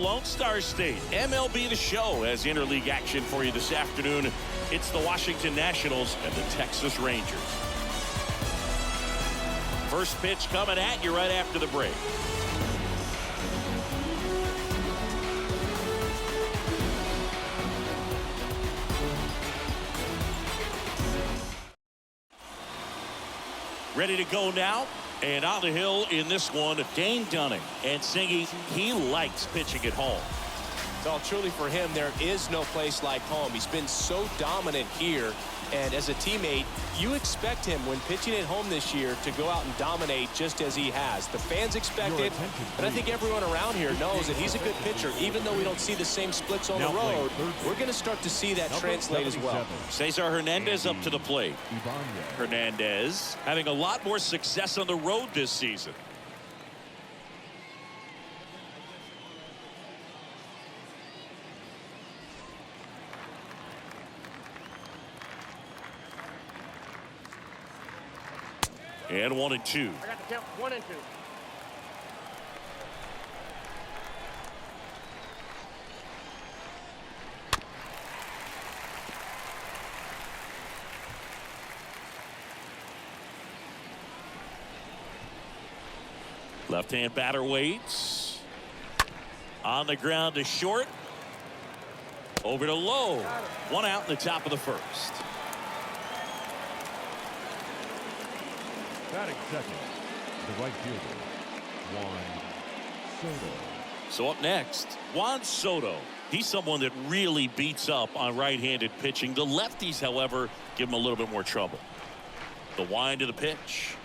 Lone Star State, MLB The Show has interleague action for you this afternoon. It's the Washington Nationals and the Texas Rangers. First pitch coming at you right after the break. Ready to go now. And on the hill in this one, Dane Dunning. And Singy, he likes pitching at home. Well, truly for him, there is no place like home. He's been so dominant here. And as a teammate, you expect him when pitching at home this year to go out and dominate just as he has. The fans expect it, and I think everyone around here knows that he's a good pitcher. Even though we don't see the same splits on the road, we're going to start to see that translate as well. Cesar Hernandez up to the plate. Hernandez having a lot more success on the road this season. And 1-2. I got the count 1 and 2. Left-hand batter waits. On the ground to short. Over to low. One out in the top of the first. Batting second, the right fielder, Juan Soto. So up next, Juan Soto. He's someone that really beats up on right-handed pitching. The lefties, however, give him a little bit more trouble. The wind of the pitch.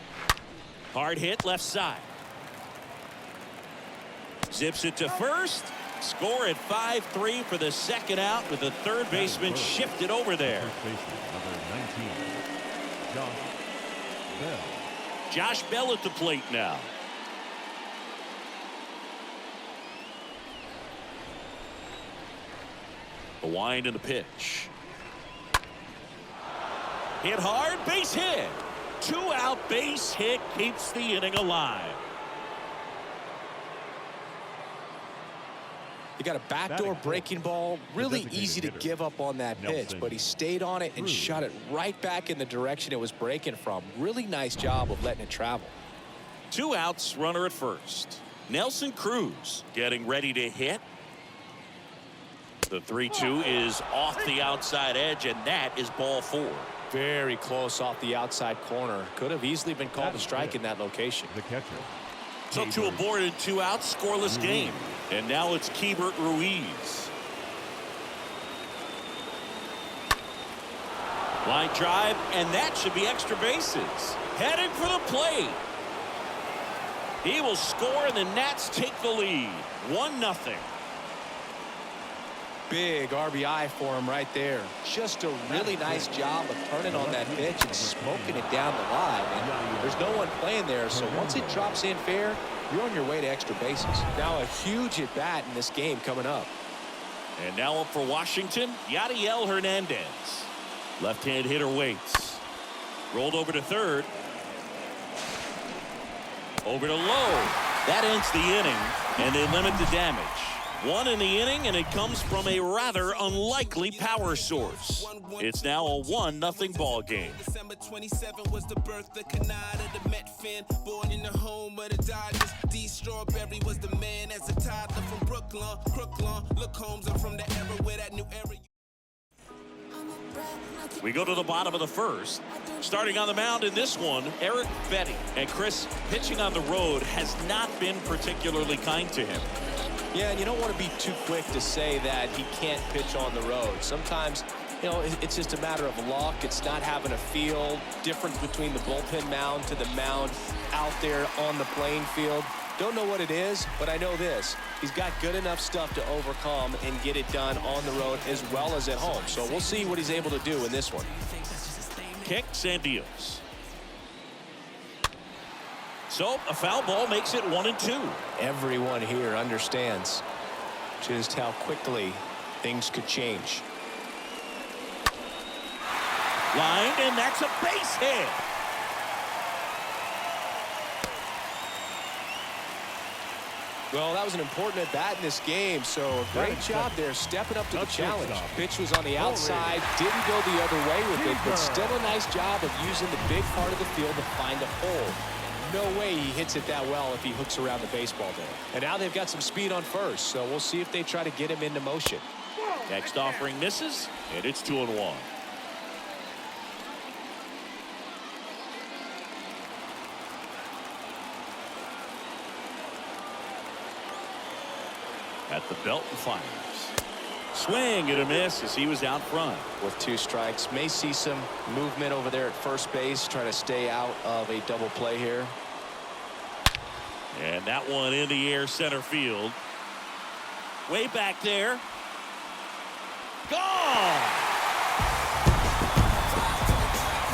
Hard hit left side. Zips it to first. Score at 5-3 for the second out with the third baseman shifted over there. First baseman, number 19, Josh Bell. Josh Bell at the plate now. The wind and the pitch. Hit hard, base hit. 2-out base hit keeps the inning alive. You got a backdoor breaking ball. Really easy to give up on that pitch, but he stayed on it and shot it right back in the direction it was breaking from. Really nice job of letting it travel. 2 outs, runner at first. Nelson Cruz getting ready to hit. The 3-2 is off the outside edge, and that is ball 4. Very close off the outside corner. Could have easily been called a strike in that location. The catcher. So 2 aboard and 2 outs, scoreless game. And now it's Keibert Ruiz. Line drive, and that should be extra bases. Heading for the plate. He will score, and the Nats take the lead. 1-0. Big RBI for him right there. Just a really nice job of turning on that pitch and smoking it down the line. And there's no one playing there, so once it drops in fair, you're on your way to extra bases. Now a huge at bat in this game coming up. And now up for Washington, Yadiel Hernandez. Left-hand hitter waits. Rolled over to third. Over to low. That ends the inning, and they limit the damage. 1 in the inning, and it comes from a rather unlikely power source. It's now a 1-0 ball game. December 27 was the birth of Canada, the Met fan, born in the home of the Dodgers. D. Strawberry was the man as a toddler from Brooklyn. Look, Holmes, I'm from the era where that new era. We go to the bottom of the first. Starting on the mound in this one, Eric Fetty. And Chris, pitching on the road has not been particularly kind to him. Yeah, and you don't want to be too quick to say that he can't pitch on the road. Sometimes, you know, it's just a matter of luck. It's not having a feel. Difference between the bullpen mound to the mound out there on the playing field. Don't know what it is, but I know this. He's got good enough stuff to overcome and get it done on the road as well as at home. So we'll see what he's able to do in this one. Kicks and deals. So a foul ball makes it 1-2. Everyone here understands just how quickly things could change. Lined, and that's a base hit. Well, that was an important at-bat in this game, so a great job there stepping up to the challenge. Pitch was on the outside, didn't go the other way with it, but still a nice job of using the big part of the field to find a hole. No way he hits it that well if he hooks around the baseball there. And now they've got some speed on first, so we'll see if they try to get him into motion. Next offering misses, and it's 2-1. At the belt and fires. Swing and a miss as he was out front. With 2 strikes, may see some movement over there at first base, try to stay out of a double play here. And that one in the air center field. Way back there. Gone!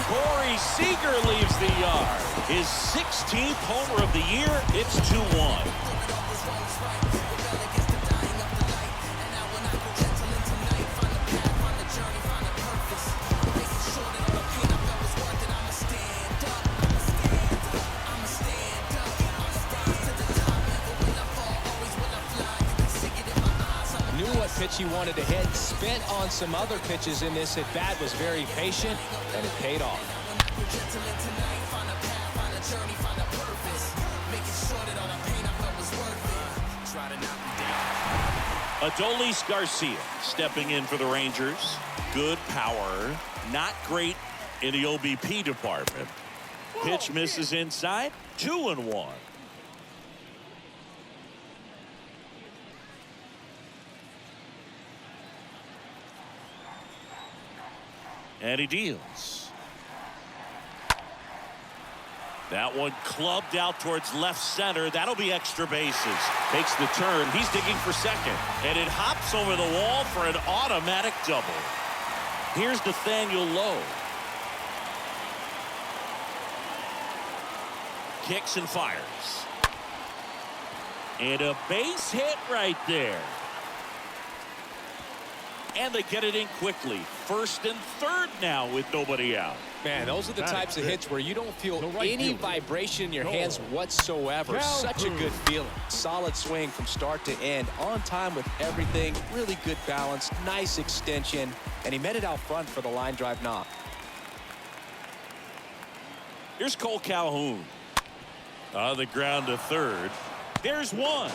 Corey Seager leaves the yard. His 16th homer of the year. It's 2-1. Pitch he wanted to hit, spent on some other pitches in this at bat, was very patient, and it paid off. Adolis Garcia stepping in for the Rangers. Good power, not great in the OBP department. Pitch misses inside, 2-1. And he deals. That one clubbed out towards left center. That'll be extra bases. Takes the turn. He's digging for second. And it hops over the wall for an automatic double. Here's Nathaniel Lowe. Kicks and fires. And a base hit right there. And they get it in quickly. First and third now with nobody out. Man, those are the types of hits where you don't feel any vibration in your hands whatsoever. Such a good feeling. Solid swing from start to end. On time with everything. Really good balance. Nice extension. And he met it out front for the line drive knock. Here's Cole Calhoun. On the ground to third. There's one.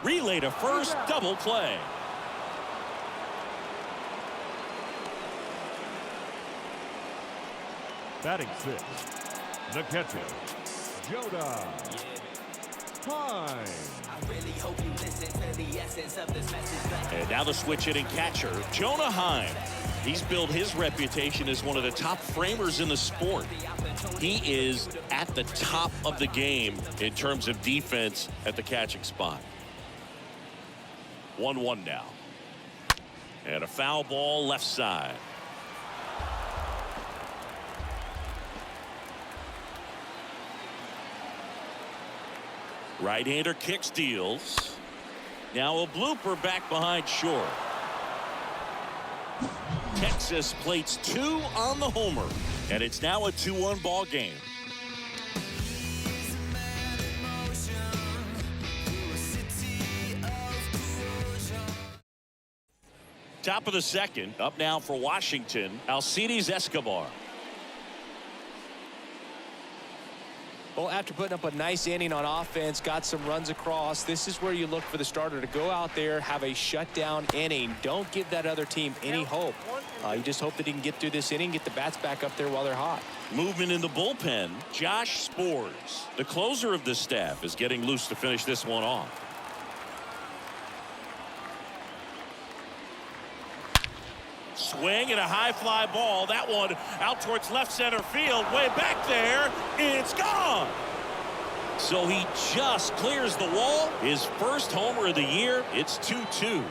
Relay to first. Double play. Batting 6, the catcher, Jonah Heim. And now the switch hitting catcher, Jonah Heim. He's built his reputation as one of the top framers in the sport. He is at the top of the game in terms of defense at the catching spot. 1-1 now. And a foul ball left side. Right-hander kicks, deals. Now a blooper back behind short. Texas plates 2 on the homer, and it's now a 2-1 ball game. Top of the second, up now for Washington, Alcides Escobar. Well, after putting up a nice inning on offense, got some runs across, this is where you look for the starter to go out there, have a shutdown inning. Don't give that other team any hope. You just hope that he can get through this inning, get the bats back up there while they're hot. Movement in the bullpen. Josh Spores, the closer of this staff, is getting loose to finish this one off. Swing and a high fly ball. That one out towards left center field. Way back there. It's gone. So he just clears the wall. His first homer of the year. It's 2-2.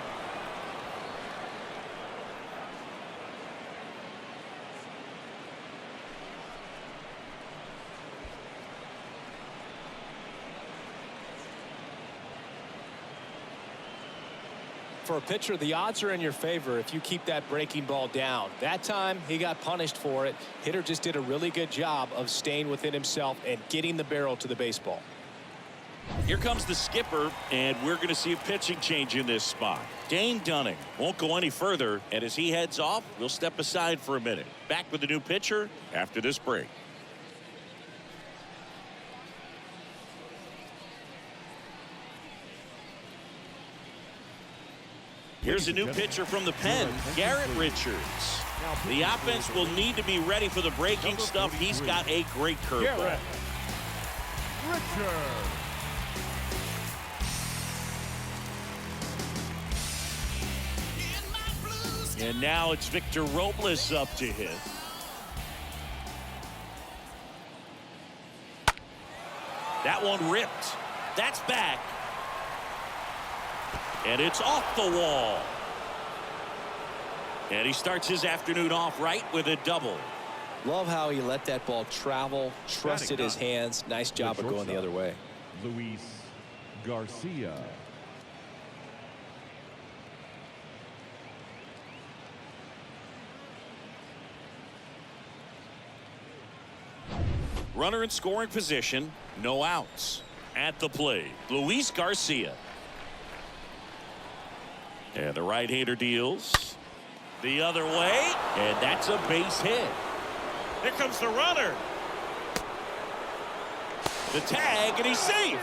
For a pitcher, the odds are in your favor if you keep that breaking ball down. That time, he got punished for it. Hitter just did a really good job of staying within himself and getting the barrel to the baseball. Here comes the skipper, and we're going to see a pitching change in this spot. Dane Dunning won't go any further, and as he heads off, we'll step aside for a minute. Back with the new pitcher after this break. Here's a new pitcher from the pen, Garrett Richards. The offense will need to be ready for the breaking stuff. He's got a great curveball. Richards. And now it's Victor Robles up to hit. That one ripped. That's back. And it's off the wall. And he starts his afternoon off right with a double. Love how he let that ball travel, trusted his hands. Nice job of going the other way. Luis Garcia. Runner in scoring position, no outs. At the plate, Luis Garcia. And the right-hander deals the other way, and that's a base hit. Here comes the runner. The tag, and he's safe.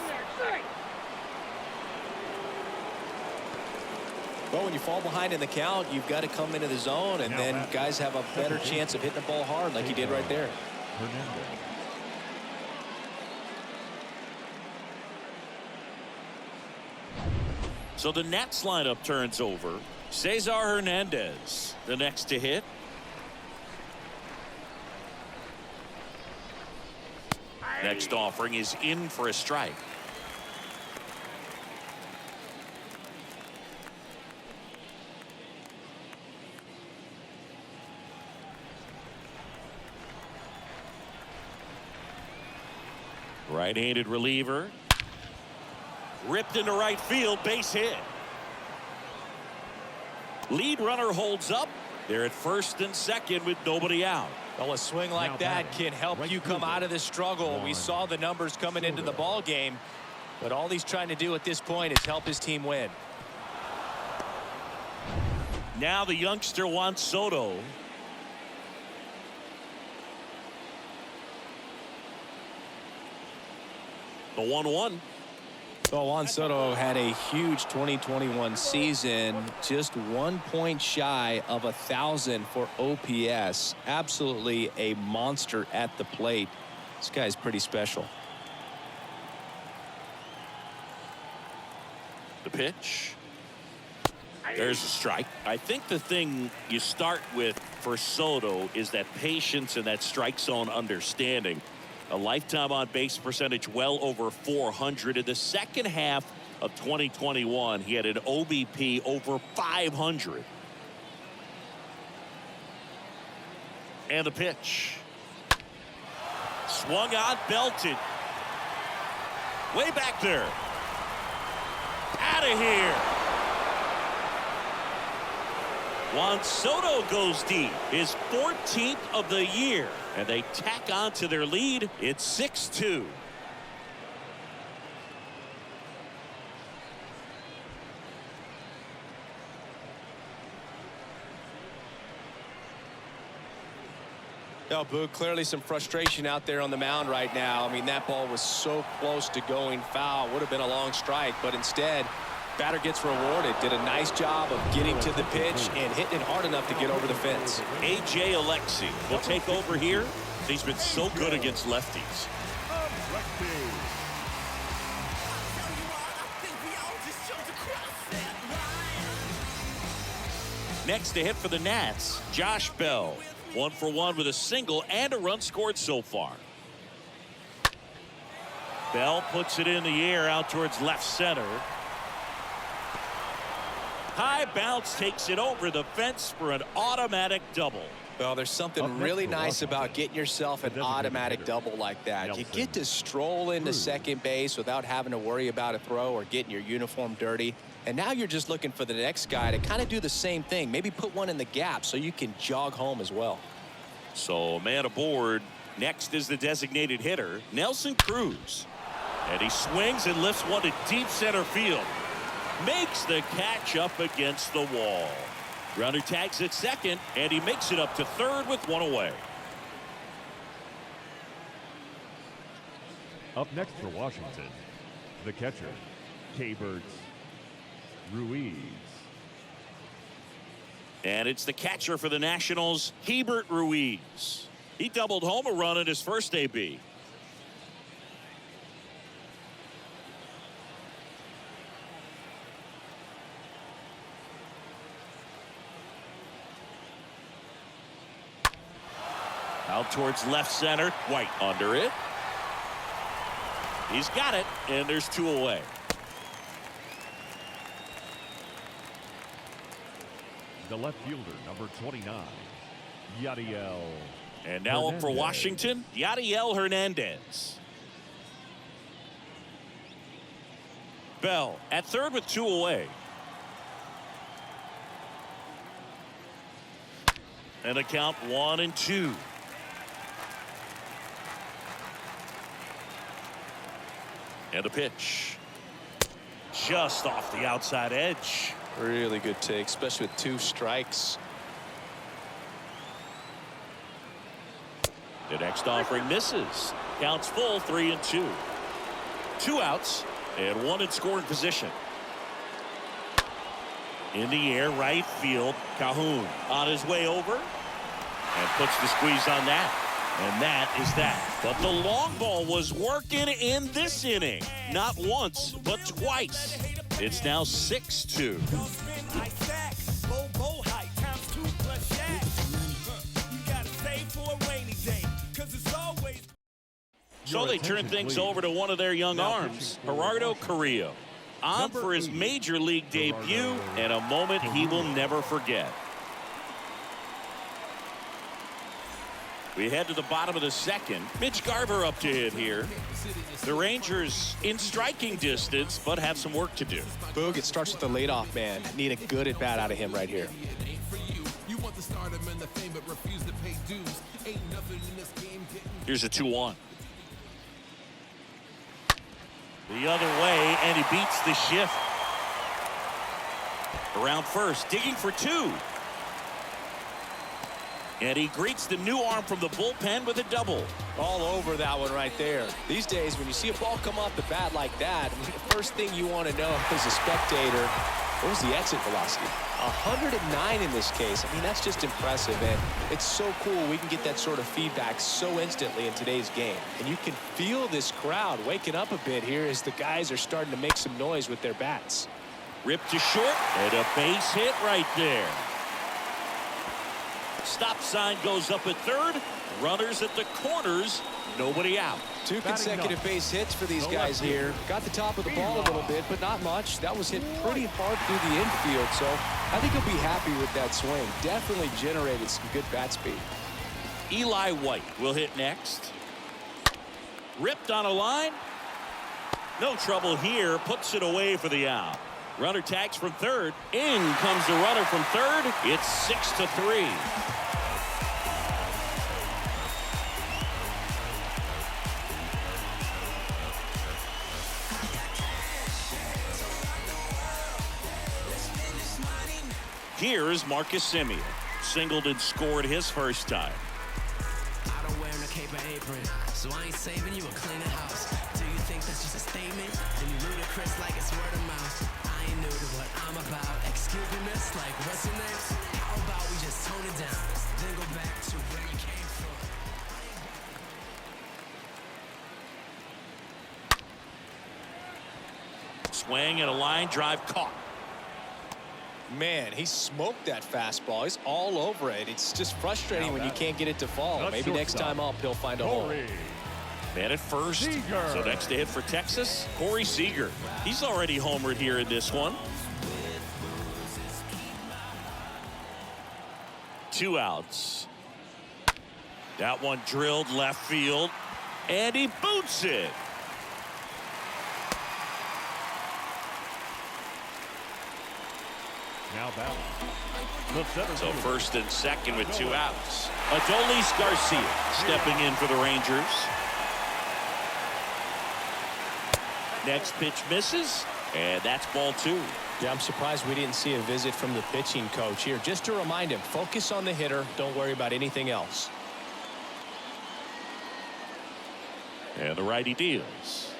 Well, when you fall behind in the count, you've got to come into the zone, and then guys have a better chance of hitting the ball hard like he did right there. Hernandez. So the Nats lineup turns over. Cesar Hernandez, the next to hit. Next offering is in for a strike. Right-handed reliever. Ripped into right field, base hit. Lead runner holds up. They're at first and second with nobody out. Well, a swing like that can help you come out of this struggle. We saw the numbers coming into the ball game, but all he's trying to do at this point is help his team win. Now the youngster Juan Soto. The 1-1. Well, Juan Soto had a huge 2021 season, just 1 point shy of 1,000 for OPS. Absolutely a monster at the plate. This guy's pretty special. The pitch. There's a strike. I think the thing you start with for Soto is that patience and that strike zone understanding. A lifetime on base percentage well over 400. In the second half of 2021, he had an OBP over 500. And the pitch. Swung on, belted. Way back there. Out of here. Juan Soto goes deep, his 14th of the year, and they tack on to their lead. It's 6-2. No, Boog, clearly some frustration out there on the mound right now. I mean, that ball was so close to going foul. Would have been a long strike, but instead, batter gets rewarded. Did a nice job of getting to the pitch and hitting it hard enough to get over the fence. A.J. Alexy will take over here. He's been so good against lefties. Next to hit for the Nats, Josh Bell. 1 for 1 with a single and a run scored so far. Bell puts it in the air out towards left center. High bounce takes it over the fence for an automatic double. Well, there's something really nice about getting yourself an automatic double like that. You get to stroll into second base without having to worry about a throw or getting your uniform dirty. And now you're just looking for the next guy to kind of do the same thing. Maybe put one in the gap so you can jog home as well. So, man aboard. Next is the designated hitter, Nelson Cruz. And he swings and lifts one to deep center field. Makes the catch up against the wall. Runner tags at second, and he makes it up to third with one away. Up next for Washington, the catcher, Keibert Ruiz. And it's the catcher for the Nationals, Keibert Ruiz. He doubled home a run in his first AB. Out towards left center. White under it. He's got it, and there's two away. The left fielder, number 29, Yadiel. And now up for Hernandez. Washington, Yadiel Hernandez. Bell at third with two away. And a count 1-2. And a pitch. Just off the outside edge. Really good take, especially with two strikes. The next offering misses. Counts full, 3-2. Two outs and one in scoring position. In the air, right field. Calhoun on his way over and puts the squeeze on that. And that is that. But the long ball was working in this inning. Not once, but twice. It's now 6-2. So they turn things over to one of their young arms, Gerardo Carrillo. On for his major league debut and a moment he will never forget. We head to the bottom of the second. Mitch Garver up to hit here. The Rangers in striking distance, but have some work to do. Boog, it starts with the leadoff man. Need a good at bat out of him right here. Here's a 2-1. The other way, and he beats the shift. Around first, digging for two. And he greets the new arm from the bullpen with a double. All over that one right there. These days, when you see a ball come off the bat like that, the first thing you want to know as a spectator, what was the exit velocity? 109 in this case. I mean, that's just impressive, and it's so cool we can get that sort of feedback so instantly in today's game. And you can feel this crowd waking up a bit here as the guys are starting to make some noise with their bats. Ripped to short, and a base hit right there. Stop sign goes up at third. Runners at the corners. Nobody out. Two consecutive base hits for these guys here. Got the top of the ball a little bit, but not much. That was hit pretty hard through the infield, so I think he'll be happy with that swing. Definitely generated some good bat speed. Eli White will hit next. Ripped on a line. No trouble here. Puts it away for the out. Runner tags from third. In comes the runner from third. It's 6-3. Here's Marcus Semien. Singled and scored his first time. I don't wear a cape or apron, so I ain't saving you a cleaner house. Do you think that's just a statement? Then you ludicrous like it's word of mouth. I ain't new to what I'm about. Excuse me, miss, like what's your name? How about we just tone it down, then go back to where you came from? Swing and a line drive caught. Man, he smoked that fastball. He's all over it. It's just frustrating when you can't get it to fall. Maybe next time up, he'll find a hole. Man at first. So next to hit for Texas, Corey Seager. He's already homered here in this one. Two outs. That one drilled left field, and he boots it. Now batting. So first and second with two outs. Adolis Garcia stepping in for the Rangers. Next pitch misses, and that's ball 2. Yeah, I'm surprised we didn't see a visit from the pitching coach here. Just to remind him, focus on the hitter. Don't worry about anything else. And the righty deals.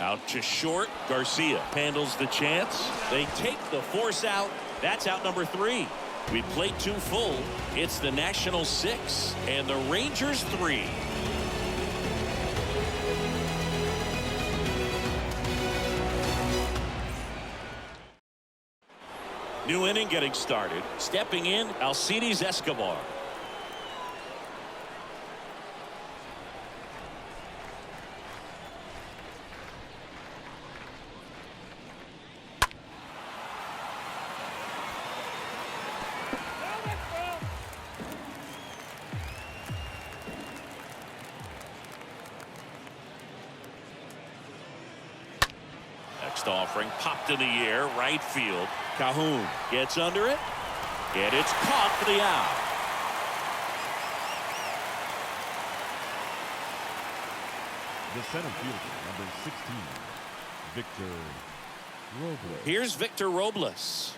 Out to short. Garcia handles the chance. They take the force out. That's out number 3. We played 2 full. It's the Nationals 6 and the Rangers 3. New inning getting started. Stepping in, Alcides Escobar. Next offering popped in the air, right field. Calhoun gets under it, and it's caught for the out. The center fielder, number 16, Victor Robles. Here's Victor Robles.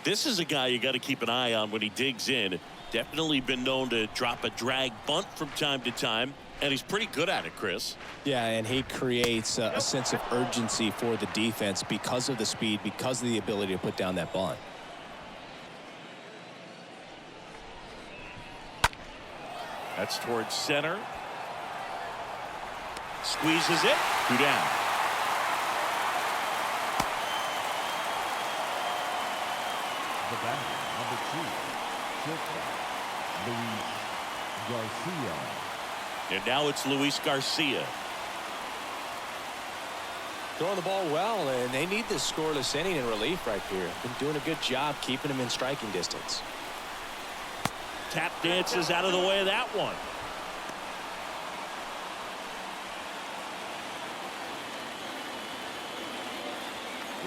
This is a guy you got to keep an eye on when he digs in. Definitely been known to drop a drag bunt from time to time, and he's pretty good at it, Chris. Yeah, and he creates a sense of urgency for the defense because of the speed, because of the ability to put down that bunt. That's towards center. Squeezes it. 2 down. The batter, number 2, shortstop, Luis Garcia. And now it's Luis Garcia. Throwing the ball well, and they need this scoreless inning in relief right here. Been doing a good job keeping him in striking distance. Tap dances out of the way of that one.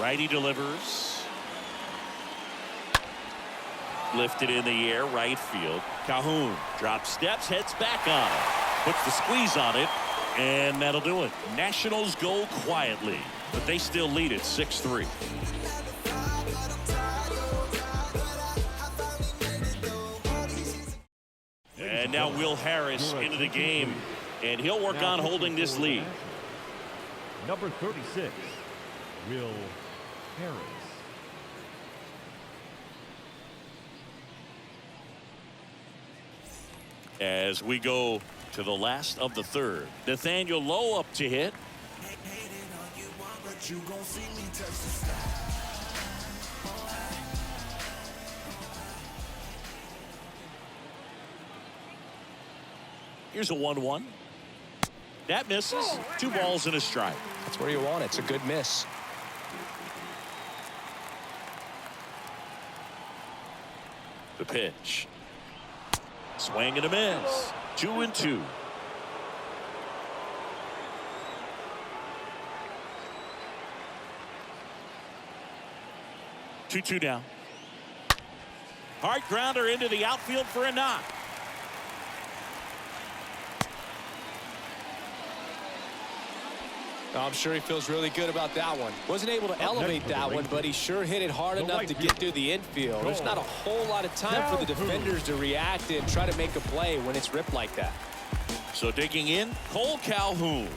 Righty delivers. Lifted in the air, right field. Calhoun drops steps, heads back on it. Puts the squeeze on it, and that'll do it. Nationals go quietly, but they still lead it 6-3. And now Will Harris into the game, and he'll work on holding this lead. Number 36, Will Harris. As we go to the last of the 3rd. Nathaniel Lowe up to hit. Here's a 1-1. That misses. 2 balls and a strike. That's where you want it. It's a good miss. The pitch. Swing and a miss. 2-2. Two down. Hard grounder into the outfield for a knock. I'm sure he feels really good about that one. Wasn't able to elevate that one, but he sure hit it hard enough to get through the infield. There's not a whole lot of time for the defenders to react and try to make a play when it's ripped like that. So digging in, Cole Calhoun.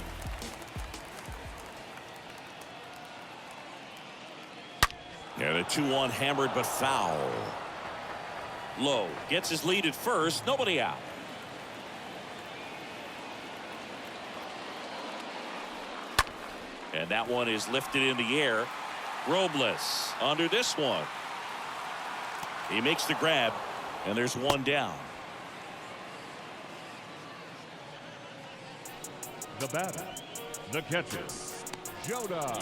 And a 2-1 hammered but foul. Lowe gets his lead at first. Nobody out. And that one is lifted in the air. Robles under this one. He makes the grab, and there's 1 down. The batter, the catcher, Jonah.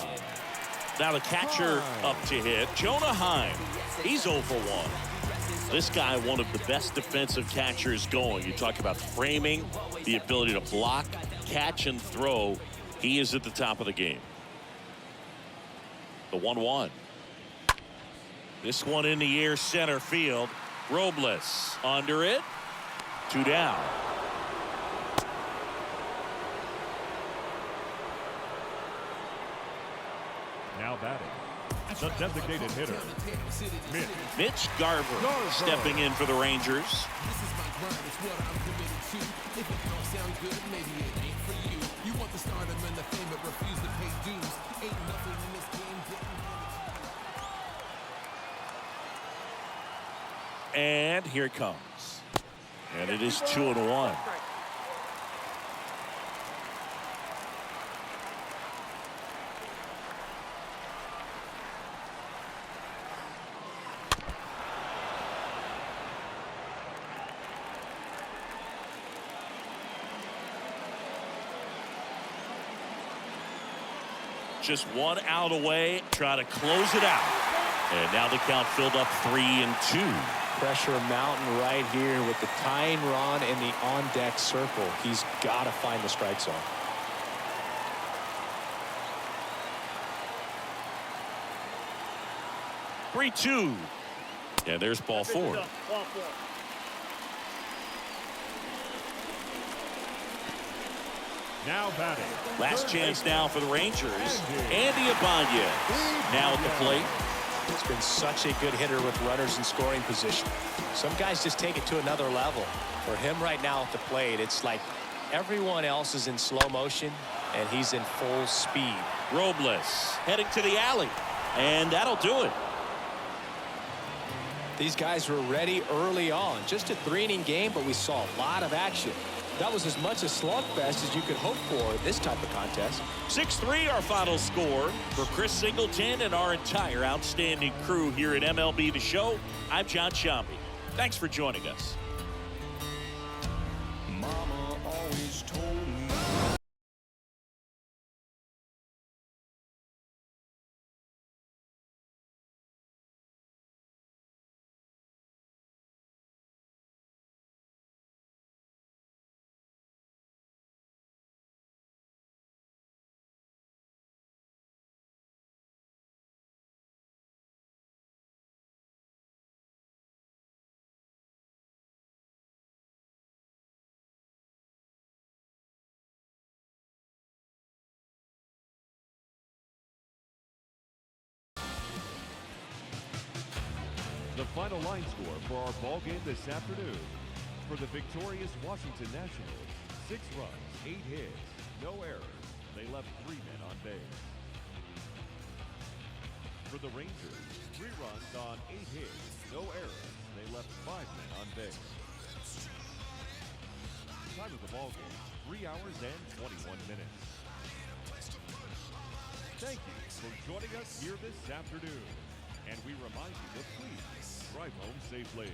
Now the catcher up to hit, Jonah Heim. He's 0 for 1. This guy, one of the best defensive catchers going. You talk about framing, the ability to block, catch, and throw. He is at the top of the game. The 1-1. This one in the air, center field. Robles under it. 2 down. batting, the designated hitter, Mitch Garver stepping in for the Rangers. This is my grind, it's what I'm committed to. If it don't sound good, maybe it ain't for you. You want the stardom and the fame, but refuse to pay dues. Ain't nothing in this game getting And here it comes. And it is 2-1. Just one out away, try to close it out. And now the count filled up 3-2. Pressure mountain right here with the tying run in the on-deck circle. He's got to find the strike zone. Three, 2. And there's ball 4. Ball 4. now batting. Last chance now for the Rangers. Andy Ibanez now at the plate. He's been such a good hitter with runners in scoring position. Some guys just take it to another level. For him right now at the plate, it's like everyone else is in slow motion and he's in full speed. Robles heading to the alley, and that'll do it. These guys were ready early on. Just a 3-inning game, but we saw a lot of action. That was as much a slugfest as you could hope for this type of contest. 6-3 our final score. For Chris Singleton and our entire outstanding crew here at MLB The Show, I'm John Shambi. Thanks for joining us. Mama always told me. The final line score for our ball game this afternoon. For the victorious Washington Nationals, 6 runs, 8 hits, no errors. They left 3 men on base. For the Rangers, 3 runs on 8 hits, no errors. They left 5 men on base. Time of the ball game, 3 hours and 21 minutes. Thank you for joining us here this afternoon. And we remind you to please drive home safely.